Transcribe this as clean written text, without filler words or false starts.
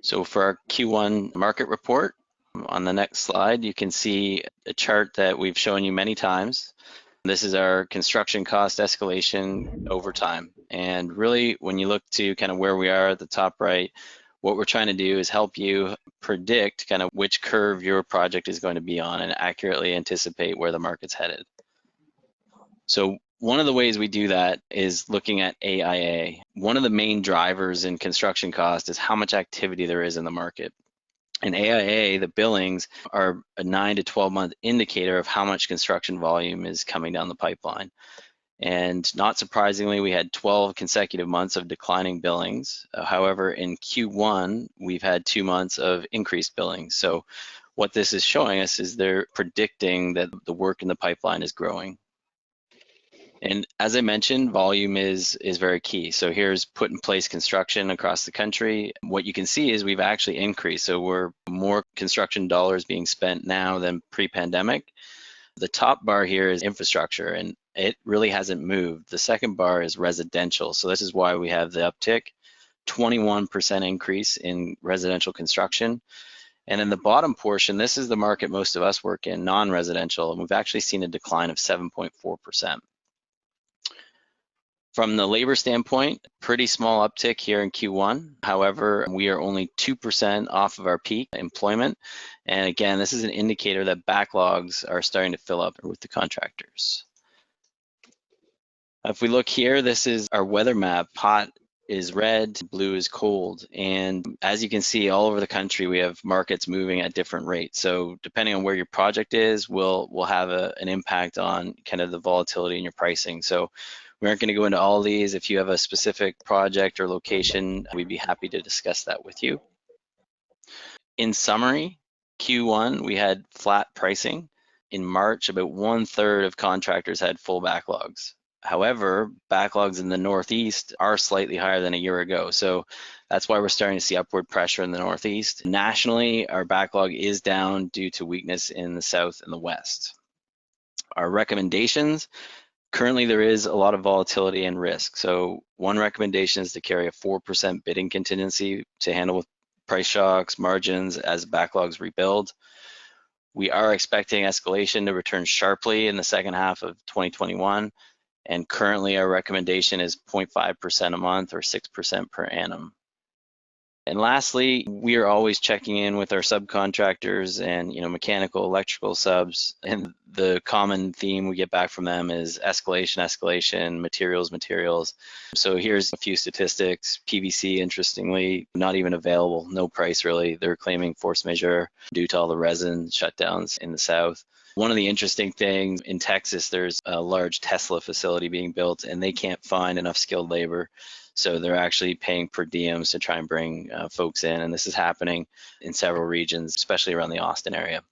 So for our Q1 market report, on the next slide, you can see a chart that we've shown you many times. This is our construction cost escalation over time. And really, when you look to kind of where we are at the top right, what we're trying to do is help you predict kind of which curve your project is going to be on and accurately anticipate where the market's headed. So one of the ways we do that is looking at AIA. One of the main drivers in construction cost is how much activity there is in the market. And AIA, the billings, are a 9 to 12 month indicator of how much construction volume is coming down the pipeline. And not surprisingly, we had 12 consecutive months of declining billings. However, in Q1, we've had 2 months of increased billings. So what this is showing us is they're predicting that the work in the pipeline is growing. And as I mentioned, volume is very key. So here's put in place construction across the country. What you can see is we've actually increased. So we're more construction dollars being spent now than pre-pandemic. The top bar here is infrastructure, and it really hasn't moved. The second bar is residential. So this is why we have the uptick, 21% increase in residential construction. And in the bottom portion, this is the market most of us work in, non-residential, and we've actually seen a decline of 7.4%. From the labor standpoint, pretty small uptick here in Q1. However, we are only 2% off of our peak employment. And again, this is an indicator that backlogs are starting to fill up with the contractors. If we look here, this is our weather map. Hot is red, blue is cold. And as you can see, all over the country, we have markets moving at different rates. So depending on where your project is, will have an impact on kind of the volatility in your pricing. So we aren't going to go into all these. If you have a specific project or location, we'd be happy to discuss that with you. In summary, Q1, we had flat pricing. In March, about 1/3 of contractors had full backlogs. However, backlogs in the Northeast are slightly higher than a year ago. So that's why we're starting to see upward pressure in the Northeast. Nationally, our backlog is down due to weakness in the South and the West. Our recommendations: currently, there is a lot of volatility and risk. So one recommendation is to carry a 4% bidding contingency to handle with price shocks, margins as backlogs rebuild. We are expecting escalation to return sharply in the second half of 2021. And currently our recommendation is 0.5% a month or 6% per annum. And lastly, we are always checking in with our subcontractors and mechanical, electrical subs. And the common theme we get back from them is escalation, materials. So here's a few statistics. PVC, interestingly, not even available, no price really. They're claiming force majeure due to all the resin shutdowns in the South. One of the interesting things in Texas, there's a large Tesla facility being built and they can't find enough skilled labor. So they're actually paying per diems to try and bring folks in. And this is happening in several regions, especially around the Austin area.